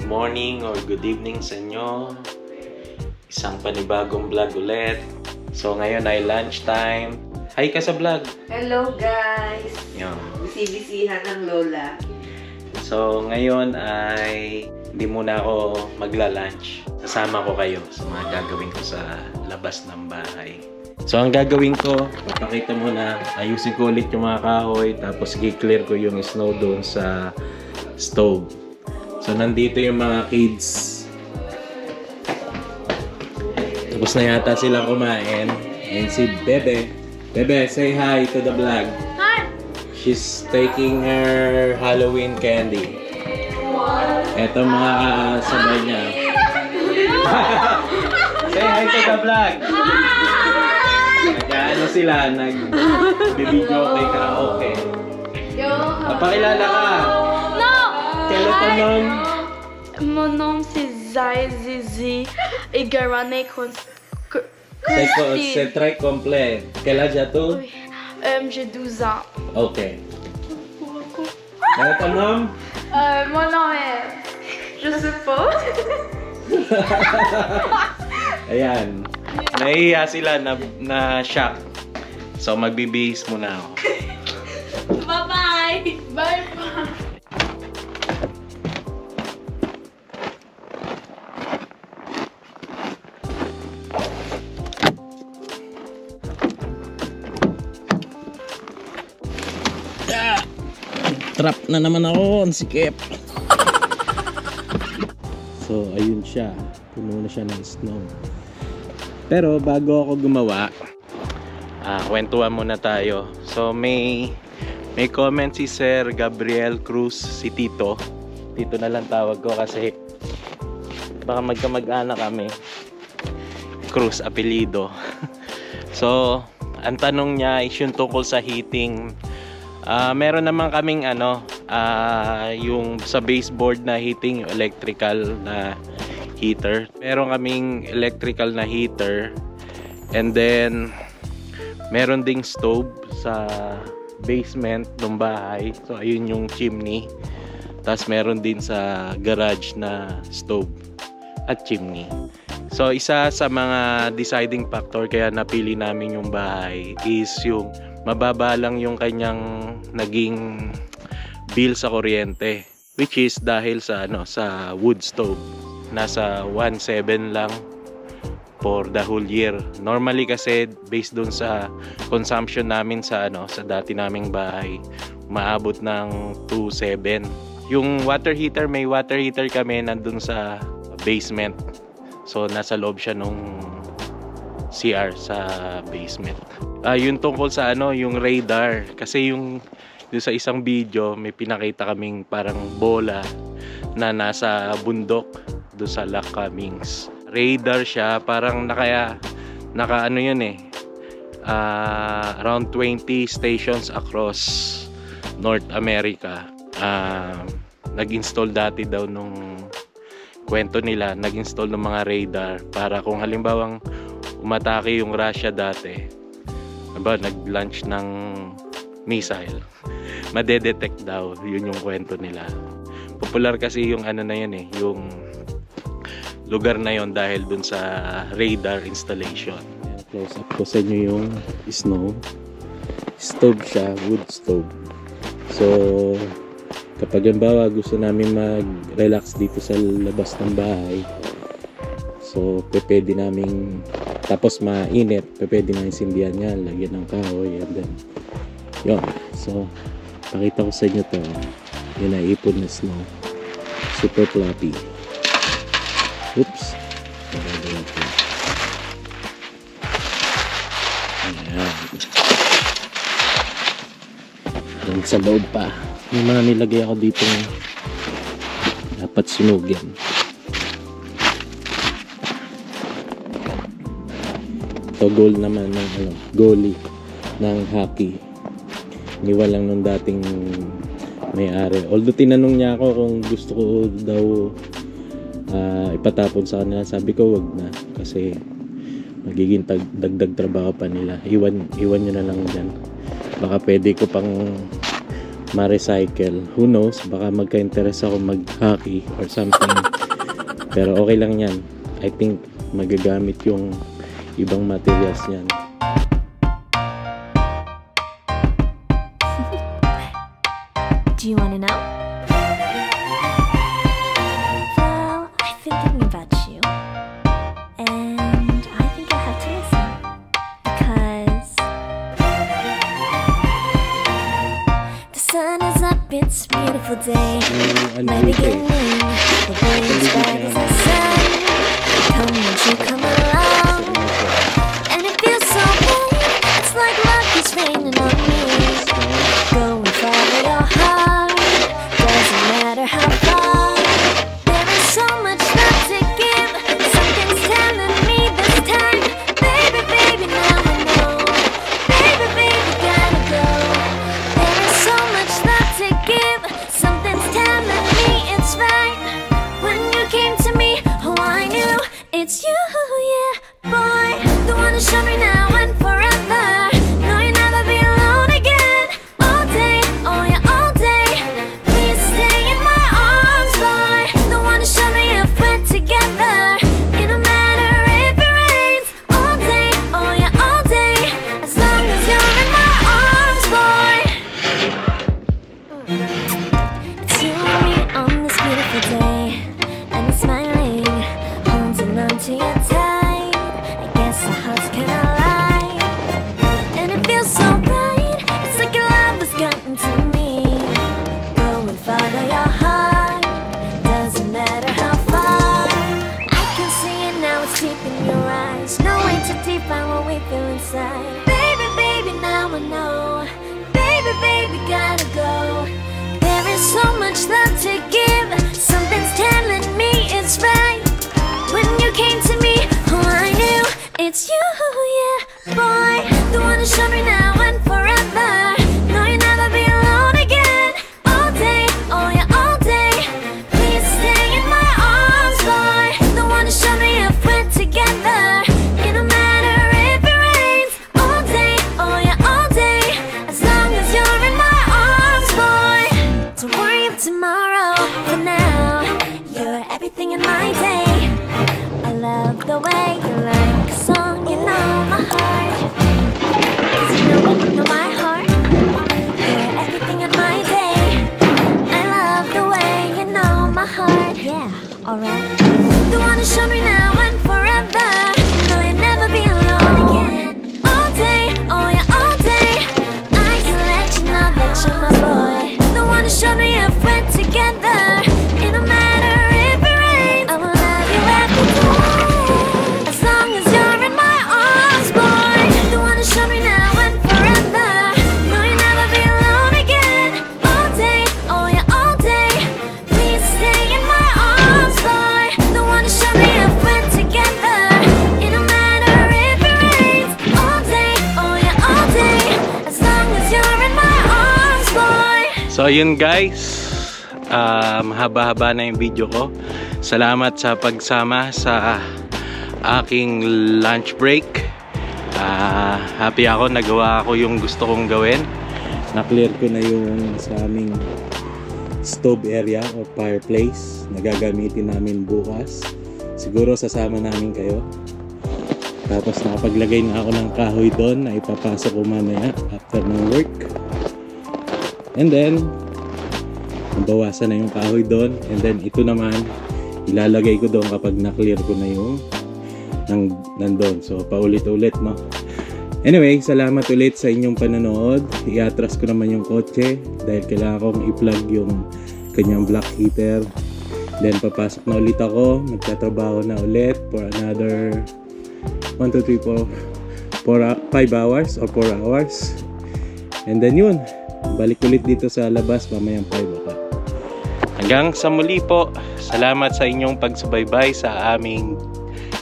Good morning or good evening sa inyo. Isang panibagong vlog ulit. So ngayon ay lunchtime. Hi ka sa vlog. Hello guys. Yan. Bisi-bisihan ng lola. So ngayon ay hindi muna ako magla-lunch. Sasama ko kayo sa mga gagawin ko sa labas ng bahay. So ang gagawin ko, papakita muna, ayusin ko ulit yung mga kahoy, tapos i-clear ko yung snow doon sa stove. So nandito yung mga kids. Tapos na yata silang kumain. And si Bebe. Bebe, say hi to the vlog. Hi! She's taking her Halloween candy. Ito mga sabay niya. Say hi to the vlog. Nag-ano sila, nag-video kay karaoke. Papakilala ka. No! Quel est ton nom? Mon nom c'est Zai Zizi et Garane C'est très complet. Quel âge as-tu? J'ai 12 ans. Ok. Quel est ton nom? Mon nom est... Je sais pas. Ayan. Nahihiya sila na shock. So magbibihis muna ako. Bye-bye! Bye-bye! Trap na naman ako, ang sikip. So ayun siya. Puno na siya ng snow. Pero bago ako gumawa, kwentuhan muna tayo. So may comment si Sir Gabriel Cruz, si Tito. Tito na lang tawag ko kasi baka magkamag-anak kami. Cruz apelido. So ang tanong niya is yung tungkol sa heating. Meron naman kaming yung sa baseboard na heating, electrical na heater. Meron kaming electrical na heater, and then meron ding stove sa basement ng bahay. So ayun yung chimney. Tapos meron din sa garage na stove at chimney. So isa sa mga deciding factor kaya napili namin yung bahay is yung mababa lang yung kanyang naging bill sa kuryente, which is dahil sa sa wood stove. Nasa 1.7 lang for the whole year. Normally kasi based dun sa consumption namin sa sa dati naming bahay, maabot ng 2.7. Yung water heater, may water heater kami nandun sa basement. So nasa loob siya nung CR sa basement. Yung tungkol sa yung radar, kasi yung sa isang video may pinakita kaming parang bola na nasa bundok do sa Lac Cummings. Radar siya, parang naka around 20 stations across North America. Nag-install dati daw nung kwento nila, nag-install ng mga radar para kung halimbawang umatake yung Russia dati, nag-launch ng missile, madedetect daw. Yun yung kwento nila. Popular kasi yung na yun yung lugar na yon dahil dun sa radar installation. Close up ko sa inyo yung snow. Stove siya, wood stove. So kapag halimbawa gusto namin mag-relax dito sa labas ng bahay, so pwede namin, tapos mainit, pwede namin sindihan yan, lagyan ng kahoy, and then yun. So pakita ko sa inyo to. Yun na ipon na snow, super floppy. Oops. Ayan. And sa loob pa, may mga nilagay ako dito dapat sunugin. Ito goal naman ng goalie ng hockey. Iniwan lang nung dating may-ari. Although tinanong niya ako kung gusto ko daw ipatapon sa kanila, sabi ko wag na kasi magiging dagdag trabaho pa nila. Iwan nyo na lang dyan. Baka pwede ko pang ma-recycle. Who knows? Baka magka-interest ako mag-hockey or something. Pero okay lang yan. I think magagamit yung ibang materials niyan. Do you want to know? Well, I've been thinking about you, and I think I have to listen, because the sun is up, it's a beautiful day, my beginning, the way is bright as the sun. Come, won't you come along? And it feels so good, it's like love is raining on me. Go and follow your heart, doesn't matter how far. There is so much love to give, something's telling me this time. Baby, baby, now I know. Baby, baby, gotta go. There is so much love to give, something's telling me it's right. When you came to me, oh I knew it's you, yeah, boy. The one to show me now and forever. No, you'll never be alone again. All day, oh yeah, all day. Please stay in my arms, boy. The one to show me if we're together. It don't matter if it rains. All day, oh yeah, all day. As long as you're in my arms, boy. It's you and me on this beautiful day, and it's smiling, holding on to your tight. I guess our hearts cannot lie, and it feels so right. It's like your love has gotten to me. Go and follow your heart, doesn't matter how far. I can see it now, it's deep in your eyes. No way to define what we feel inside. Baby, baby, now I know. Baby, baby, gotta go. There is so much love to give, something's telling me it's right. When you came to me, oh I knew it's you, yeah, boy. The one to show me now and forever. No, you'll never be alone again. All day, oh yeah, all day. Please stay in my arms, boy. The one to show me if we're together. It don't matter if it rains. All day, oh yeah, all day. As long as you're in my arms, boy. Don't worry of tomorrow, for now you're everything in my day. I love the way you like a song, you know my heart. 'Cause you know my heart. You're everything in my day. I love the way you know my heart. Yeah, alright. The one to show me now and forever. No, you'll never be alone again. All day, oh yeah, all day. I can let you know that you're my boy. The one to show me if we're together. It don't matter if it rains. I will love you every day. As long as you're in my arms, boy. The one to show me now and forever. No, you'll never be alone again. All day, oh yeah, all day. Please stay in my arms, boy. The one to show me if we're together. It don't matter if it rains. All day, oh yeah, all day. As long as you're in my arms, boy. So yun guys, haba-haba na yung video ko. Salamat sa pagsama sa aking lunch break. Happy ako, nagawa ko yung gusto kong gawin. Na-clear ko na yung sa aming stove area or fireplace na gagamitin namin bukas. Siguro sasama namin kayo. Tapos nakapaglagay na ako ng kahoy doon na ipapasok ko mamaya after ng work. And then nabawasan na yung kahoy doon, and then ito naman ilalagay ko doon kapag na-clear ko na yung nandun. So paulit-ulit, no? Anyway, salamat ulit sa inyong panonood. I-atras ko naman yung kotse dahil kailangan kong i-plug yung kanyang black heater. Then papasok na ulit ako, magtatrabaho na ulit for another 1, 2, 3, 4, 5 hours or 4 hours. And then yun, balik ulit dito sa labas mamayang 5 o'clock. Hanggang sa muli po, salamat sa inyong pagsubaybay sa aming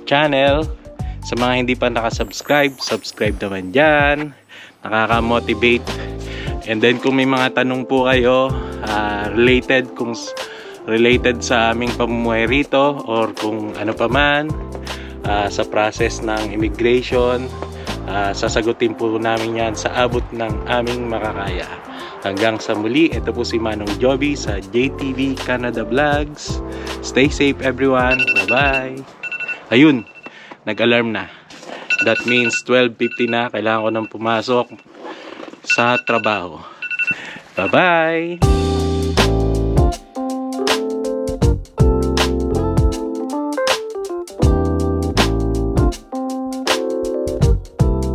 channel. Sa mga hindi pa nakasubscribe, subscribe naman dyan. Nakaka-motivate. And then kung may mga tanong po kayo related sa aming pamumuhay rito, or kung ano pa man sa process ng immigration, sasagutin po namin yan sa abot ng aming makakaya. Hanggang sa muli, ito po si Manong Joby sa JTV Canada Vlogs. Stay safe everyone. Bye-bye. Ayun, nag-alarm na. That means 12:50 na. Kailangan ko nang pumasok sa trabaho. Bye-bye.